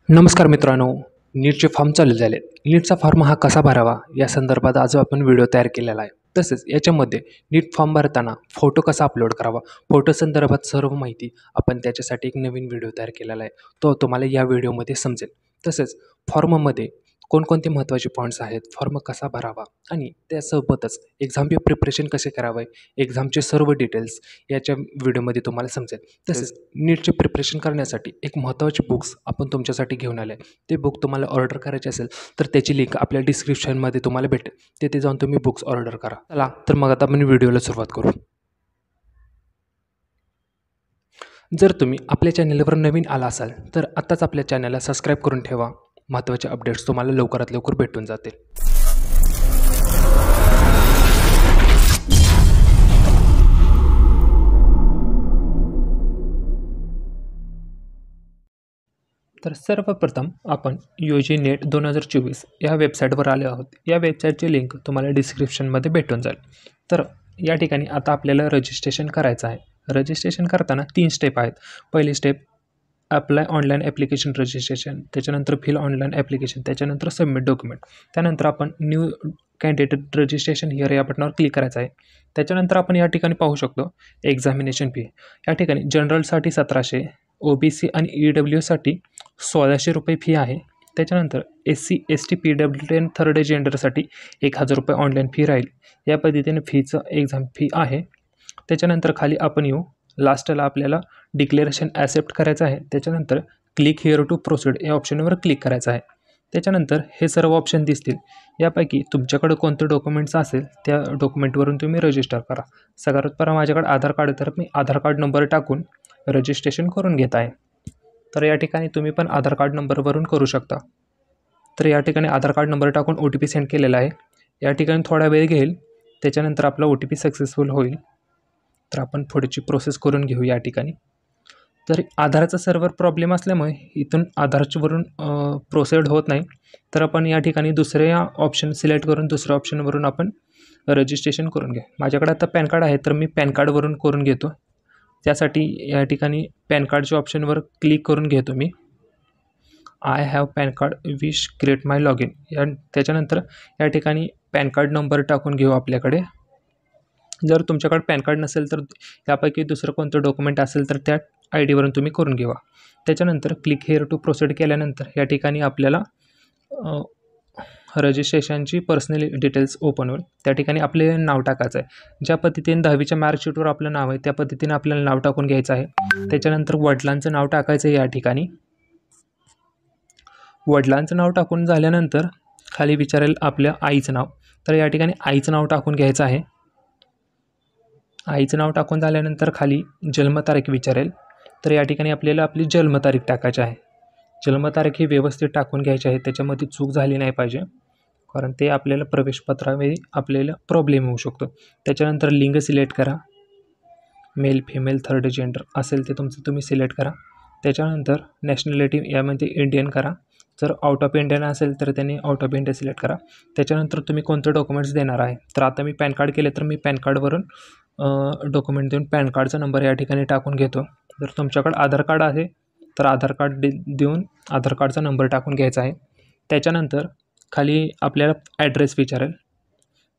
नमस्कार मित्रांनो, नीटचे फॉर्म चालू झाले. नीटचा फॉर्म हा कसा भरावा या संदर्भात आज आपण व्हिडिओ तयार केलेला आहे. तसेच याच्यामध्ये नीट फॉर्म भरताना फोटो कसा अपलोड करावा, फोटो संदर्भात सर्व माहिती आपण त्याच्यासाठी एक नवीन व्हिडिओ तयार केलेला आहे. तो तुम्हाला या व्हिडिओमध्ये समजेल. तसेच फॉर्ममध्ये कोणकोणते महत्त्वाचे पॉईंट्स आहेत, फॉर्म कसा भरावा आणि त्यासोबतच एक्झामचे प्रिपरेशन कसे करावे, एक्झामचे सर्व डिटेल्स याच्या व्हिडिओमध्ये तुम्हाला समजेल. तसेच नीटचे प्रिपरेशन करण्यासाठी एक महत्त्वाचे बुक्स आपण तुमच्यासाठी घेऊन आले. ते बुक तुम्हाला ऑर्डर करायचे असेल तर त्याची लिंक आपल्या डिस्क्रिप्शनमध्ये तुम्हाला भेटेल. तिथे जाऊन तुम्ही बुक्स ऑर्डर करा. चला तर मग आता आपण व्हिडिओला सुरुवात करू. जर तुम्ही आपल्या चॅनलवर नवीन आला असाल तर आत्ताच आपल्या चॅनलला सबस्क्राईब करून ठेवा. महत्त्वाचे अपडेट्स तुम्हाला लवकरात लवकर भेटून जातील. तर सर्वप्रथम आपण UG नेट 2024 या वेबसाईटवर आले आहोत. या वेबसाईटची लिंक तुम्हाला डिस्क्रिप्शनमध्ये भेटून जाईल. तर या ठिकाणी आता आपल्याला रजिस्ट्रेशन करायचं आहे. रजिस्ट्रेशन करताना 3 स्टेप आहेत. पहिली step apply online application registration, त्याच्यानंतर फिल ऑनलाईन ॲप्लिकेशन, त्याच्यानंतर सबमिट डॉक्युमेंट. त्यानंतर आपण न्यू कॅन्डिडेट रजिस्ट्रेशन हिअर या बटनावर क्लिक करायचं आहे. त्याच्यानंतर आपण या ठिकाणी पाहू शकतो एक्झामिनेशन फी. या ठिकाणी जनरलसाठी 1700, OBC आणि EWसाठी 1600 रुपये फी आहे. त्याच्यानंतर SC ST PWD आणि थर्ड जेंडरसाठी 1000 रुपये ऑनलाईन फी राहील. या पद्धतीने फीचं एक्झाम फी आहे. त्याच्यानंतर खाली आपण येऊ, लास्टला आपल्याला डिक्लेरेशन ॲक्सेप्ट करायचं आहे. त्याच्यानंतर क्लिक हिअर टू प्रोसीड या ऑप्शनवर क्लिक करायचं आहे. त्याच्यानंतर हे सर्व ऑप्शन दिसतील. यापैकी तुमच्याकडे कोणतं डॉक्युमेंट्स असेल त्या डॉक्युमेंटवरून तुम्ही रजिस्टर करा. सगळ्यात पहिला माझ्याकडे आधार कार्ड, तर मी आधार कार्ड नंबर टाकून रजिस्ट्रेशन करून घेत आहे. तर या ठिकाणी तुम्ही पण आधार कार्ड नंबरवरून करू शकता. तर या ठिकाणी आधार कार्ड नंबर टाकून OTP सेंड केलेला आहे. या ठिकाणी थोडा वेळ घेईल. त्याच्यानंतर आपला OTP सक्सेसफुल होईल. तर आपण पुढची प्रोसेस करून घेऊ. या ठिकाणी तर आधारचा सर्व्हर प्रॉब्लेम असल्यामुळे इथून आधारवरून प्रोसेड होत नाही. तर आपण या ठिकाणी दुसऱ्या ऑप्शन सिलेक्ट करून दुसऱ्या ऑप्शनवरून आपण रजिस्ट्रेशन करून घ्या. माझ्याकडे आता पॅन कार्ड आहे तर मी पॅन कार्डवरून करून घेतो. त्यासाठी या ठिकाणी पॅन कार्डच्या ऑप्शनवर क्लिक करून घेतो मी. I have PAN card, wish create my log in. त्याच्यानंतर या ठिकाणी पॅन कार्ड नंबर टाकून घेऊ आपल्याकडे. जर तुमच्याकडे पॅन कार्ड नसेल तर यापैकी दुसरं कोणतं डॉक्युमेंट असेल तर त्या ID वरून तुम्ही करून घेवा. त्याच्यानंतर क्लिक हिअर टू प्रोसीड केल्यानंतर या ठिकाणी आपल्याला रजिस्ट्रेशनची पर्सनल डिटेल्स ओपन होईल. त्या ठिकाणी आपले नाव टाकायचं आहे. ज्या पद्धतीने 10वीच्या मार्कशीटवर आपलं नाव आहे त्या पद्धतीने आपल्याला नाव टाकून घ्यायचं आहे. त्याच्यानंतर वडिलांचं नाव टाकायचं आहे. या ठिकाणी वडिलांचं नाव टाकून झाल्यानंतर खाली विचारेल आपल्या आईचं नाव. तर या ठिकाणी आईचं नाव टाकून घ्यायचं आहे. आईचं नाव टाकून झाल्यानंतर खाली जन्मतारीख विचारेल. तर या ठिकाणी आपल्याला आपली जन्मतारीख टाकायची आहे. जन्मतारीख ही व्यवस्थित टाकून घ्यायची आहे. त्याच्यामध्ये चूक झाली नाही पाहिजे, कारण ते आपल्याला प्रवेशपत्रावेळी आपल्याला प्रॉब्लेम होऊ शकतो. त्याच्यानंतर लिंग सिलेक्ट करा. मेल, फिमेल, थर्ड जेंडर असेल ते तुमचं तुम्ही सिलेक्ट करा. त्याच्यानंतर नॅशनॅलिटी यामध्ये इंडियन करा. जर आउट ऑफ इंडियन असेल तर त्यांनी आउट ऑफ इंडिया सिलेक्ट करा. त्याच्यानंतर तुम्ही कोणतं डॉक्युमेंट्स देणार आहे. तर आता मी पॅन कार्ड केले तर मी पॅन कार्डवरून डॉक्युमेंट देऊन पॅन कार्डचा नंबर या ठिकाणी टाकून घेतो. जर तुमच्याकडे आधार कार्ड आहे तर आधार कार्ड देऊन आधार कार्डचा नंबर टाकून घ्यायचा आहे. त्याच्यानंतर खाली आपल्याला ॲड्रेस विचारेल.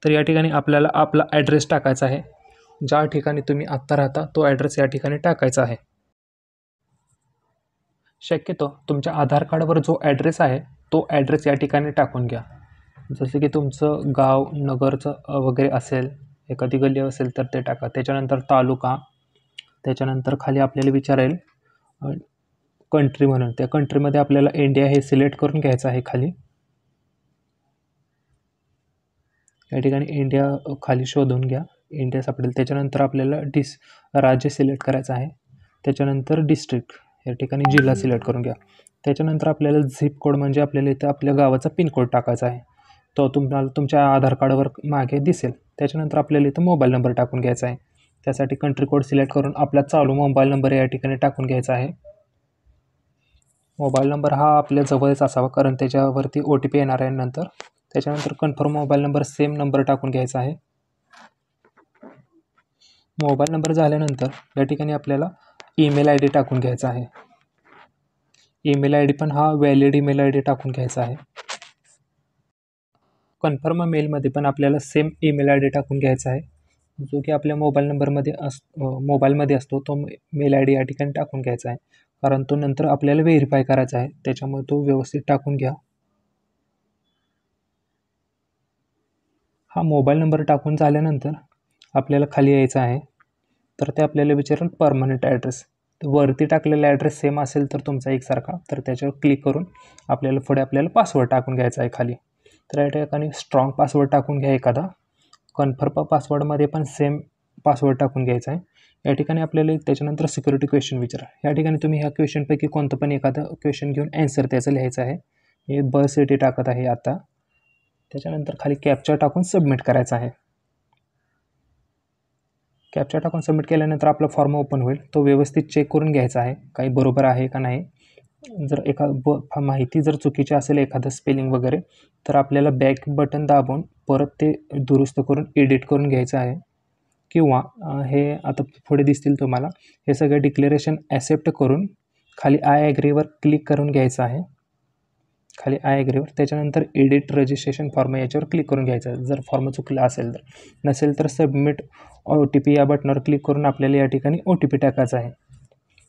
तर या ठिकाणी आपल्याला आपला ॲड्रेस टाकायचा आहे. ज्या ठिकाणी तुम्ही आत्ता राहता तो ॲड्रेस या ठिकाणी टाकायचा आहे. शक्यतो तुमच्या आधार कार्डवर जो ॲड्रेस आहे तो ॲड्रेस या ठिकाणी टाकून घ्या. जसे की तुमचं गाव, नगरचं वगैरे असेल, एखादी गल्ली असेल तर ते टाका. त्याच्यानंतर तालुका. त्याच्यानंतर खाली आपल्याला विचारेल कंट्री म्हणून. त्या कंट्रीमध्ये आपल्याला इंडिया हे सिलेक्ट करून घ्यायचं आहे. खाली या ठिकाणी इंडिया खाली शोधून घ्या. इंडिया सापडेल. त्याच्यानंतर आपल्याला राज्य सिलेक्ट करायचं आहे. त्याच्यानंतर डिस्ट्रिक्ट या ठिकाणी जिल्हा सिलेक्ट करून घ्या. त्याच्यानंतर आपल्याला झिप कोड म्हणजे आपल्याला इथं आपल्या गावाचा पिनकोड टाकायचा आहे. तो तुम्हाला तुमच्या आधार कार्डवर मागे दिसेल. त्याच्यानंतर आपल्याला इथं मोबाईल नंबर टाकून घ्यायचा आहे. त्यासाठी कंट्री कोड सिलेक्ट करून आपला चालू मोबाईल नंबर या ठिकाणी टाकून घ्यायचा आहे. मोबाईल नंबर हा आपल्या जवळच असावा, कारण त्याच्यावरती OTP येणार आहे नंतर. त्याच्यानंतर confirm mobile number same number टाकून घ्यायचा आहे. मोबाईल नंबर झाल्यानंतर या ठिकाणी आपल्याला ईमेल ID टाकून घ्यायचा आहे. ईमेल आय डी पण हा व्हॅलिड ईमेल आय डी टाकून घ्यायचा आहे. कन्फर्म मेलमध्ये पण आपल्याला सेम ईमेल आय डी टाकून घ्यायचा आहे, जो की आपल्या मोबाईलमध्ये असतो. तो मेल आय डी या ठिकाणी टाकून घ्यायचा आहे, कारण तो नंतर आपल्याला व्हेरीफाय करायचा आहे. त्याच्यामुळे तो व्यवस्थित टाकून घ्या. हा मोबाईल नंबर टाकून झाल्यानंतर आपल्याला खाली यायचं आहे. तर ते आपल्याला विचारेल परमनंट ॲड्रेस. वरती टाकलेला ॲड्रेस सेम असेल तर तुमचा एकसारखा, तर त्याच्यावर क्लिक करून आपल्याला पासवर्ड टाकून घ्यायचा आहे खाली. तर या ठिकाणी स्ट्रॉंग पासवर्ड टाकून घ्या एखादा. कन्फर्म पासवर्डमध्ये पण सेम पासवर्ड टाकून घ्यायचा आहे. या ठिकाणी आपल्याला त्याच्यानंतर सिक्युरिटी क्वेश्चन विचारा. या ठिकाणी तुम्ही ह्या क्वेश्चनपैकी कोणतं पण एखादं क्वेश्चन घेऊन ॲन्सर त्याचं लिहायचं आहे. मी बर्थ सिटी टाकत आहे आता. त्याच्यानंतर खाली कॅप्चा टाकून सबमिट करायचा आहे. कॅप्चा टाकून सबमिट केल्यानंतर आपला फॉर्म ओपन होईल. तो व्यवस्थित चेक करून घ्यायचा आहे, काही बरोबर आहे का नाही. जर माहिती जर चुकीची असेल, एखादं स्पेलिंग वगैरे, तर आपल्याला बॅक बटन दाबून परत ते दुरुस्त करून एडिट करून घ्यायचं आहे. किंवा हे आता पुढे दिसतील तुम्हाला, हे सगळं डिक्लेरेशन ॲक्सेप्ट करून खाली आय ॲग्रीवर क्लिक करून घ्यायचं आहे. खाली आय ॲग्रीवर, त्याच्यानंतर एडिट रजिस्ट्रेशन फॉर्म याच्यावर क्लिक करून घ्यायचं आहे. जर फॉर्म चुकला असेल तर, नसेल तर सबमिट OTP या बटनावर क्लिक करून आपल्याला या ठिकाणी OTP टाकायचा आहे.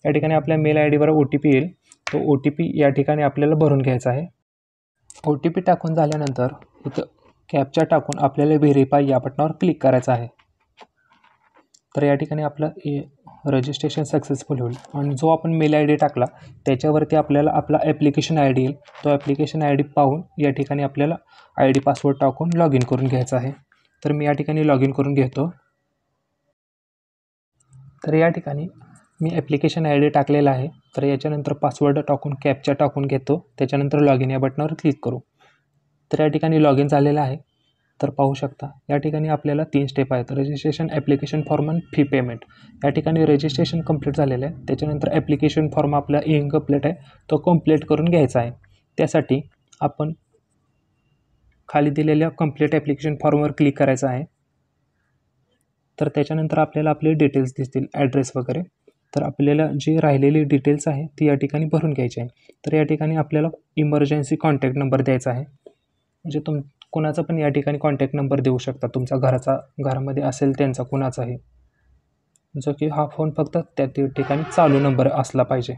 या ठिकाणी आपल्या मेल आय डीवर OTP येईल. तो OTP या ठिकाणी आपल्याला भरून घ्यायचा आहे. OTP टाकून झाल्यानंतर इथं कॅप्चा टाकून आपल्याला व्हेरीफाय या बटनावर क्लिक करायचं आहे. तर या ठिकाणी आपलं रजिस्ट्रेशन सक्सेसफुल होईल. आणि जो आपण मेल आय डी टाकला त्याच्यावरती आपल्याला आपला ॲप्लिकेशन आय डी येईल. तो ॲप्लिकेशन आय डी पाहून या ठिकाणी आपल्याला आय डी पासवर्ड टाकून लॉग इन करून घ्यायचा आहे. तर मी या ठिकाणी लॉग इन करून घेतो. तर या ठिकाणी मी ॲप्लिकेशन आय डी टाकलेला आहे. तर याच्यानंतर पासवर्ड टाकून कॅप्चा टाकून घेतो. त्याच्यानंतर लॉग इन या बटनावर क्लिक करू. तर या ठिकाणी लॉग इन झालेलं आहे. तर पाहू शकता या ठिकाणी आपल्याला 3 स्टेप आहेत. रजिस्ट्रेशन, ॲप्लिकेशन फॉर्म आणि फी पेमेंट. या ठिकाणी रजिस्ट्रेशन कंप्लीट झालेलं आहे. त्याच्यानंतर ॲप्लिकेशन फॉर्म आपला इनकम्प्लीट आहे, तो कंप्लीट करून घ्यायचा आहे. त्यासाठी आपण खाली दिलेल्या कंप्लीट ॲप्लिकेशन फॉर्मवर क्लिक करायचं आहे. तर त्याच्यानंतर आपल्याला आपले डिटेल्स दिसतील, ॲड्रेस वगैरे. तर आपल्याला जी राहिलेली डिटेल्स आहे ती या ठिकाणी भरून घ्यायची आहे. तर या ठिकाणी आपल्याला इमर्जन्सी कॉन्टॅक्ट नंबर द्यायचा आहे. म्हणजे कोणाचा पण या ठिकाणी कॉन्टॅक्ट नंबर देऊ शकता, तुमचा घरामध्ये असेल त्यांचा कुणाचाही, जो की हा फोन फक्त त्या ठिकाणी चालू नंबर असला पाहिजे.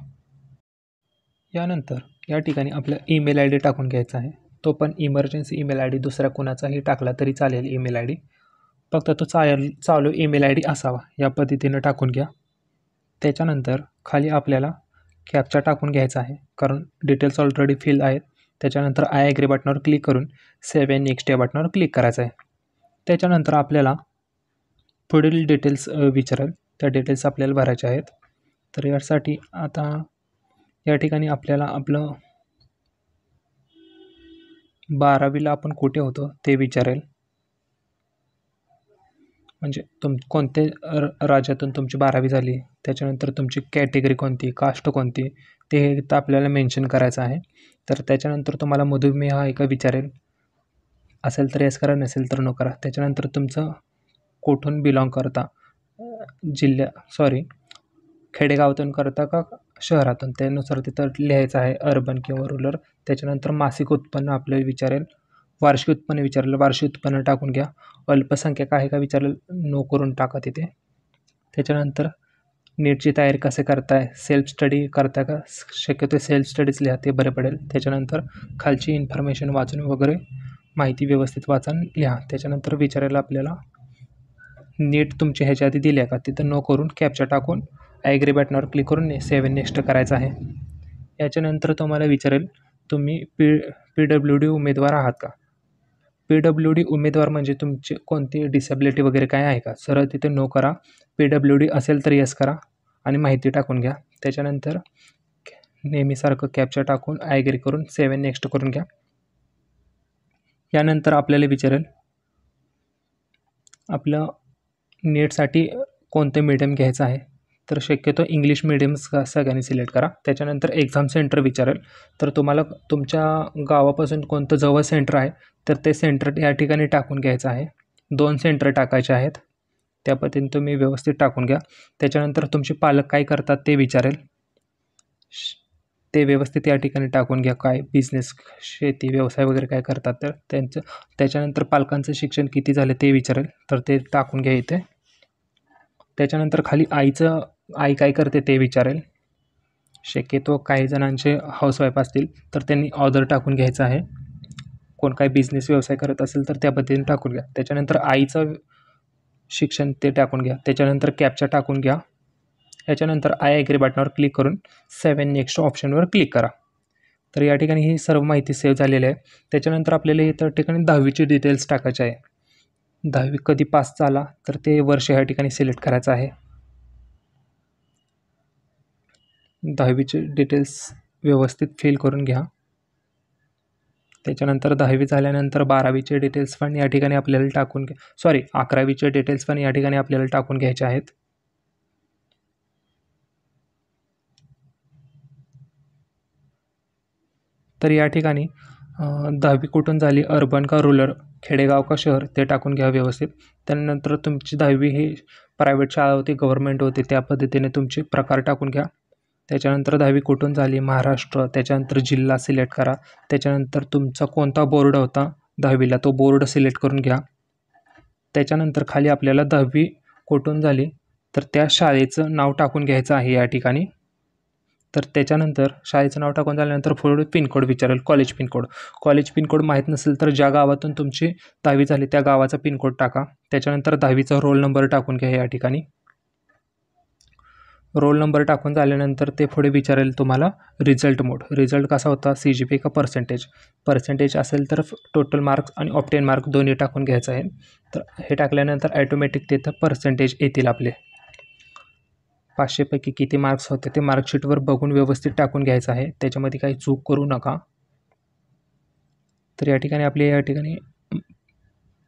यानंतर या ठिकाणी आपला ईमेल आय डी टाकून घ्यायचा आहे. तो पण इमर्जन्सी ईमेल आय डी दुसऱ्या कुणाचाही टाकला तरी चालेल ईमेल आय डी. फक्त तो चालू ईमेल आय डी असावा, या पद्धतीनं टाकून घ्या. त्याच्यानंतर खाली आपल्याला कॅप्चा टाकून घ्यायचा आहे, कारण डिटेल्स ऑलरेडी फिल आहेत. त्याच्यानंतर आय ॲग्री बटनावर क्लिक करून सेव्ह अँड नेक्स्ट या बटनावर क्लिक करायचं आहे. त्याच्यानंतर आपल्याला पुढील डिटेल्स विचारेल, त्या डिटेल्स आपल्याला भरायच्या आहेत. तर यासाठी आता या ठिकाणी आपल्याला आपलं 12वीला आपण कुठे होतो ते विचारेल. म्हणजे कोणत्या राज्यातून तुमची 12वी झाली, त्याच्यानंतर तुमची कॅटेगरी कोणती, कास्ट कोणती, ते इथं आपल्याला मेन्शन करायचं आहे. तर त्याच्यानंतर तुम्हाला मधुमेह आहे का विचारेल. असेल तर येस करा, नसेल तर नो करा. त्याच्यानंतर तुमचं कुठून बिलॉंग करता, खेडेगावातून करता का शहरातून, त्यानुसार तिथं लिहायचं आहे, अर्बन किंवा रुरल. त्याच्यानंतर मासिक उत्पन्न आपल्याला विचारेल, वार्षिक उत्पन्न विचारलं, वार्षिक उत्पन्न टाकून घ्या. अल्पसंख्याक आहे का विचारलं, नो करून टाका तिथे. त्याच्यानंतर नीटची तयारी कसे करताय, सेल्फ स्टडी करता का, शक्यतो सेल्फ स्टडीज लिहा, ते बरे पडेल. त्याच्यानंतर खालची इन्फॉर्मेशन वाचून वगैरे माहिती व्यवस्थित वाचून लिहा. त्याच्यानंतर विचारायला आपल्याला नीट तुमची ह्याच्या आधी दिली आहे का, तिथं नो करून कॅप्चा टाकून ॲग्री बटनावर क्लिक करून सेव्ह नेक्स्ट करायचं आहे. याच्यानंतर तुम्हाला विचारेल तुम्ही PWD उमेदवार आहात का. PWD उमेदवार म्हणजे तुमचे कोणती डिसेबिलिटी वगैरे काय आहे का, सरळ तिथे नो करा. PWD असेल तर येस करा आणि माहिती टाकून घ्या. त्याच्यानंतर नेहमीसारखं कॅप्चा टाकून ॲग्री करून सेव्ह नेक्स्ट करून घ्या. यानंतर आपल्याला विचारेल आपलं नीटसाठी कोणतं मीडियम घ्यायचं आहे. तर शक्यतो इंग्लिश मीडियम सगळ्यांनी सिलेक्ट करा. त्याच्यानंतर एक्झाम सेंटर विचारेल, तर तुम्हाला तुमच्या गावापासून कोणतं जवळ सेंटर आहे तर ते सेंटर या ठिकाणी टाकून घ्यायचं आहे. 2 सेंटर टाकायचे आहेत, त्या पद्धतीने तुम्ही व्यवस्थित टाकून घ्या. त्याच्यानंतर तुमचे पालक काय करतात ते विचारेल. ते व्यवस्थित या ठिकाणी टाकून घ्या. काय बिझनेस, शेती, व्यवसाय वगैरे काय करतात तर त्यांचं. त्याच्यानंतर पालकांचं शिक्षण किती झालं ते विचारेल, तर ते टाकून घ्या इथे. त्याच्यानंतर खाली आई काय करते ते विचारेल. शक्यतो काही जणांचे हाऊसवाईफ असतील तर त्यांनी ऑर्डर टाकून घ्यायचं आहे. कोण काय बिझनेस व्यवसाय करत असेल तर त्या पद्धतीने टाकून घ्या. त्याच्यानंतर आईचं शिक्षण ते टाकून घ्या. त्याच्यानंतर कॅप्चा टाकून घ्या. याच्यानंतर आय ॲग्री बटनावर क्लिक करून सेव्ह नेक्स्ट ऑप्शनवर क्लिक करा. तर या ठिकाणी ही सर्व माहिती सेव्ह झालेली आहे. त्याच्यानंतर आपल्याला इतर ठिकाणी 10वीचे डिटेल्स टाकायचे आहे. 10वी कधी पास झाला तर ते वर्ष या ठिकाणी सिलेक्ट करायचं आहे. 10वीचे डिटेल्स व्यवस्थित फिल करून घ्या. त्याच्यानंतर 10वी झाल्यानंतर 12वीचे डिटेल्स पण या ठिकाणी आपल्याला टाकून 11वीचे डिटेल्स पण या ठिकाणी आपल्याला टाकून घ्यायचे आहेत. तर या ठिकाणी 10वी कुठून झाली, अर्बन का रुरल, खेडेगाव का शहर, ते टाकून घ्या व्यवस्थित. त्यानंतर तुमची 10वी ही प्रायव्हेट शाळा होती, गव्हर्नमेंट होती, त्या पद्धतीने तुमचे प्रकार टाकून घ्या. त्याच्यानंतर 10वी कुठून झाली, महाराष्ट्र. त्याच्यानंतर जिल्हा सिलेक्ट करा. त्याच्यानंतर तुमचा कोणता बोर्ड होता 10वीला तो बोर्ड सिलेक्ट करून घ्या. त्याच्यानंतर खाली आपल्याला 10वी कुठून झाली तर त्या शाळेचं नाव टाकून घ्यायचं आहे या ठिकाणी. तर त्याच्यानंतर शाळेचं नाव टाकून झाल्यानंतर पुढे पिनकोड विचारेल, कॉलेज पिनकोड माहीत नसेल तर ज्या गावातून तुमची 10वी झाली त्या गावाचा पिनकोड टाका. त्याच्यानंतर 10वीचा रोल नंबर टाकून घ्या या ठिकाणी. रोल नंबर टाकून झाल्यानंतर ते पुढे विचारेल तुम्हाला रिझल्ट मोड. रिझल्ट कसा होता, CGPA का पर्सेंटेज असेल तर टोटल मार्क्स आणि ऑप्टेन मार्क दोन्ही टाकून घ्यायचं आहे. तर हे टाकल्यानंतर ॲटोमॅटिक तिथं पर्सेंटेज येतील आपले. 500 पैकी किती मार्क्स होते ते मार्कशीटवर बघून व्यवस्थित टाकून घ्यायचं आहे. त्याच्यामध्ये काही चूक करू नका. तर या ठिकाणी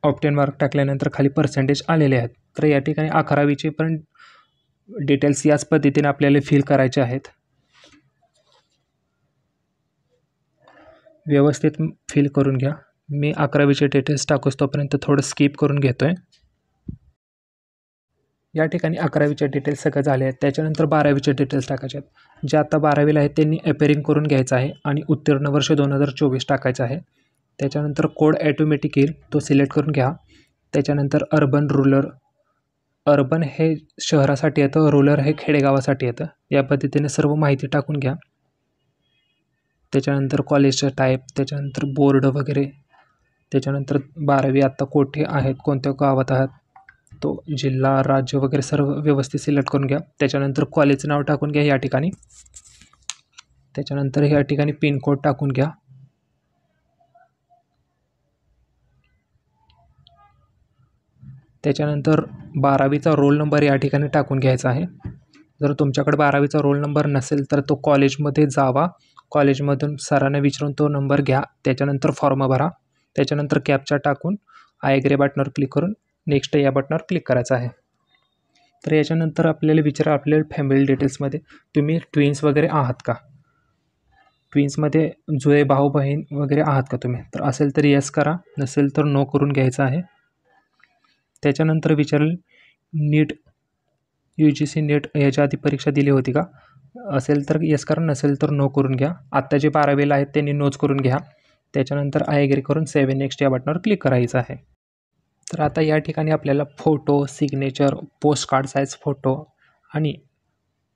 ऑप्टेन मार्क टाकल्यानंतर खाली पर्सेंटेज आलेले आहेत. तर या ठिकाणी 11वीचे पण डिटेल्स याच पद्धतीने आपल्याला फिल करायचे आहेत. व्यवस्थित फिल करून घ्या. मी 11वीचे डिटेल्स टाकूस तोपर्यंत थोडं स्किप करून घेतो आहे. या ठिकाणी 11वीचे डिटेल्स सगळं झाले आहेत. त्याच्यानंतर 12वीचे डिटेल्स टाकायचे आहेत. जे आता 12वीला आहेत त्यांनी अपेरिंग करून घ्यायचं आहे आणि उत्तीर्ण वर्ष 2024 टाकायचं आहे. त्याच्यानंतर कोड ॲटोमॅटिक येईल, तो सिलेक्ट करून घ्या. त्याच्यानंतर अर्बन रुरल, अर्बन हे शहरासाठी येतं, रुरल हे खेडेगावासाठी येतं. या पद्धतीने सर्व माहिती टाकून घ्या. त्याच्यानंतर कॉलेजचं टाईप, त्याच्यानंतर बोर्ड वगैरे, त्याच्यानंतर 12वी आत्ता कोठे आहेत, कोणत्या गावात आहात, तो जिल्हा, राज्य वगैरे सर्व व्यवस्थित सिलेक्ट करून घ्या. त्याच्यानंतर कॉलेजचं नाव टाकून घ्या या ठिकाणी. त्याच्यानंतर या ठिकाणी पिनकोड टाकून घ्या. त्याच्यानंतर 12वीचा रोल नंबर या ठिकाणी टाकून घ्यायचा आहे. जर तुमच्याकडे 12वीचा रोल नंबर नसेल तर तो कॉलेजमध्ये जावा, कॉलेजमधून सरांना विचारून तो नंबर घ्या. त्याच्यानंतर फॉर्म भरा. त्याच्यानंतर कॅप्चा टाकून आय ॲग्री बटनावर क्लिक करून नेक्स्ट या बटनावर क्लिक करायचं आहे. तर याच्यानंतर आपल्याला फॅमिली डिटेल्समध्ये तुम्ही ट्विन्स वगैरे आहात का, ट्विन्समध्ये जुळे भाऊ बहीण वगैरे आहात का तुम्ही, तर असेल तर येस करा, नसेल तर नो करून घ्यायचं आहे. त्याच्यानंतर विचारेल नीट UGC नीट याच्या आधी परीक्षा दिली होती का, असेल तर येस करा, नसेल तर नो करून घ्या. आत्ता जे 12वीला आहेत त्यांनी नोच करून घ्या. त्याच्यानंतर आय ॲग्री करून सेव्ह नेक्स्ट या बटनावर क्लिक करायचं आहे. तर आता या ठिकाणी आपल्याला photo, signature, post card size photo आणि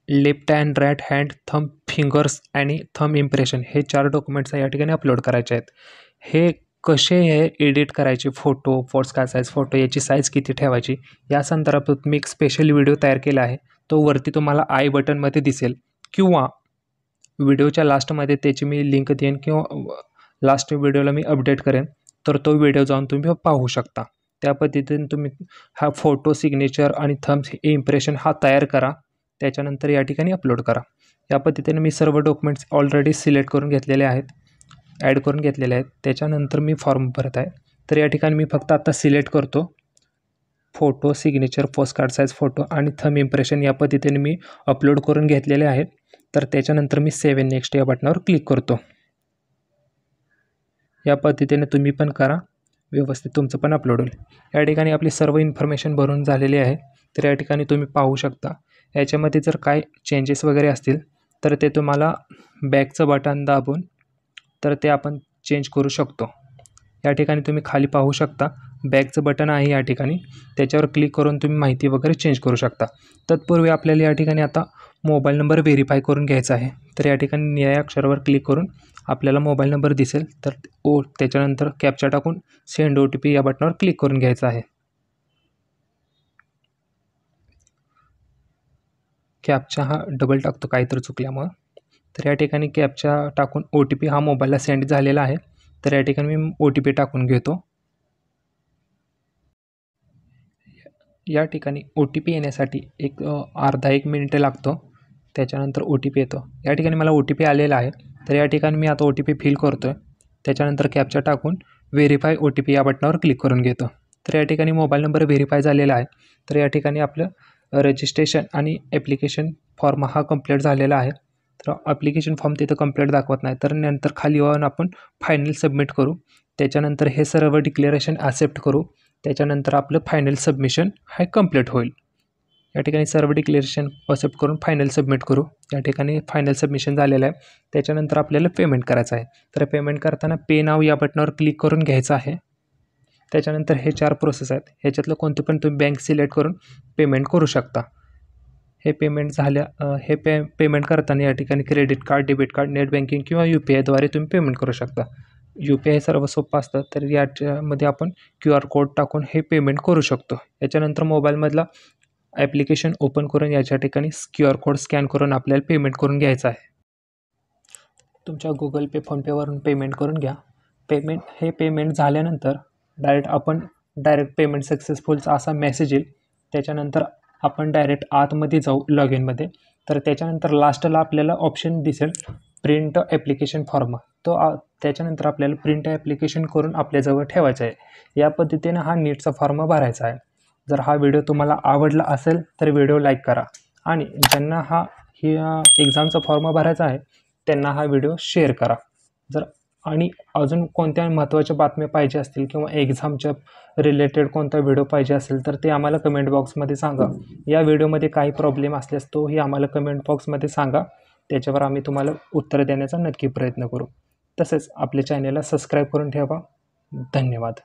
left hand, right hand, thumb fingers आणि थंब इम्प्रेशन हे 4 डॉक्युमेंट्स या ठिकाणी अपलोड करायचे आहेत. हे कसे एडिट करायचे photo, post card size photo, याची साईज किती ठेवायची या संदर्भात मी एक स्पेशल व्हिडिओ तयार केला आहे. तो वरती तुम्हाला आय बटनमध्ये दिसेल किंवा व्हिडिओच्या लास्टमध्ये त्याची मी लिंक देईन किंवा लास्ट व्हिडिओला मी अपडेट करेन, तर तो व्हिडिओ जाऊन तुम्ही पाहू शकता. त्या पद्धतीने तुम्ही हा फोटो, सिग्नेचर आणि थंब इम्प्रेशन हा तयार करा. त्याच्यानंतर या ठिकाणी अपलोड करा. या पद्धतीने मी सर्व डॉक्युमेंट्स ऑलरेडी सिलेक्ट करून घेतलेले आहेत, ॲड करून घेतलेले आहेत. त्याच्यानंतर मी फॉर्म भरत आहे. तर या ठिकाणी मी फक्त आता सिलेक्ट करतो photo, signature, post card size photo आणि थंब इम्प्रेशन या पद्धतीने मी अपलोड करून घेतलेले आहेत. तर त्याच्यानंतर मी सेव्ह नेक्स्ट या बटनावर क्लिक करतो. या पद्धतीने तुम्ही पण करा, व्यवस्थित तुमचं पण अपलोड होईल. या ठिकाणी आपली सर्व इन्फॉर्मेशन भरून झालेली आहे. तर या ठिकाणी तुम्ही पाहू शकता. याच्यामध्ये जर काय चेंजेस वगैरे असतील तर ते तुम्हाला बॅकचं बटन दाबून तर ते आपण चेंज करू शकतो. या ठिकाणी तुम्ही खाली पाहू शकता बॅकचं बटन आहे या ठिकाणी, त्याच्यावर क्लिक करून तुम्ही माहिती वगैरे चेंज करू शकता. तत्पूर्वी आपल्याला या ठिकाणी आता मोबाईल नंबर व्हेरीफाय करून घ्यायचा आहे. तर या ठिकाणी निळ्या अक्षरावर क्लिक करून आपल्याला मोबाईल नंबर दिसेल, तर त्याच्यानंतर कॅप्चा टाकून सेंड OTP या बटनावर क्लिक करून घ्यायचं आहे. कॅप्चा हा डबल टाकतो काहीतरी चुकल्यामुळं. तर या ठिकाणी कॅप्चा टाकून OTP हा मोबाईलला सेंड झालेला आहे. तर या ठिकाणी मी OTP टाकून घेतो. या ठिकाणी OTP येण्यासाठी अर्धा 1 मिनिट लागतो. त्याच्यानंतर OTP येतो. या ठिकाणी मला OTP आलेला आहे. तर या ठिकाणी मी आता OTP फिल करतो आहे. त्याच्यानंतर कॅप्चा टाकून व्हेरीफाय OTP या बटनावर क्लिक करून घेतो. तर या ठिकाणी मोबाईल नंबर व्हेरीफाय झालेला आहे. तर या ठिकाणी आपलं रजिस्ट्रेशन आणि ॲप्लिकेशन फॉर्म हा कंप्लीट झालेला आहे. तर ॲप्लिकेशन फॉर्म तिथं कंप्लीट दाखवत नाही, तर नंतर खाली येऊन आपण फायनल सबमिट करू. त्याच्यानंतर हे सर्व डिक्लेरेशन ॲक्सेप्ट करू. त्याच्यानंतर आपलं फायनल सबमिशन हे कंप्लीट होईल. या ठिकाणी सर्व डिक्लेरेशन ॲक्सेप्ट करून फायनल सबमिट करू. या ठिकाणी फायनल सबमिशन झालेलं आहे. त्याच्यानंतर आपल्याला पेमेंट करायचं आहे. तर पेमेंट करताना पे नाव या बटनावर क्लिक करून घ्यायचं आहे. त्याच्यानंतर हे 4 प्रोसेस आहेत. ह्याच्यातलं कोणतं पण तुम्ही बँक सिलेक्ट करून पेमेंट करू शकता. हे पेमेंट पेमेंट करताना या ठिकाणी credit card, debit card, net banking किंवा UPIद्वारे तुम्ही पेमेंट करू शकता. UPI सर्व सोपं असतं, तर याच्यामध्ये आपण QR कोड टाकून हे पेमेंट करू शकतो. याच्यानंतर मोबाईलमधला ॲप्लिकेशन ओपन करून याच्या ठिकाणी QR कोड स्कॅन करून आपल्याला पेमेंट करून घ्यायचं आहे. तुमच्या Google Pay, PhonePeवरून पेमेंट करून घ्या. पेमेंट झाल्यानंतर डायरेक्ट पेमेंट सक्सेसफुलचा असा मेसेज येईल. त्याच्यानंतर आपण डायरेक्ट आतमध्ये जाऊ लॉग इनमध्ये. तर त्याच्यानंतर लास्टला आपल्याला ऑप्शन दिसेल प्रिंट ॲप्लिकेशन फॉर्म. त्याच्यानंतर आपल्याला प्रिंट ॲप्लिकेशन करून आपल्याजवळ ठेवायचं आहे. या पद्धतीनं हा नीटचा फॉर्म भरायचा आहे. जर हा व्हिडिओ तुम्हाला आवडला असेल तर व्हिडिओ लाईक करा, आणि ज्यांना ही एक्झामचा फॉर्म भरायचा आहे त्यांना हा व्हिडिओ शेअर करा. आणि अजून कोणत्या महत्त्वाच्या बातम्या पाहिजे असतील किंवा एक्झामच्या रिलेटेड कोणता व्हिडिओ पाहिजे असेल तर ते आम्हाला कमेंट बॉक्समध्ये सांगा. या व्हिडिओमध्ये काही प्रॉब्लेम असल्यास तोही आम्हाला कमेंट बॉक्समध्ये सांगा. त्याच्यावर आम्ही तुम्हाला उत्तर देण्याचा नक्की प्रयत्न करू. तसेच आपल्या चॅनलला सबस्क्राईब करून ठेवा. धन्यवाद.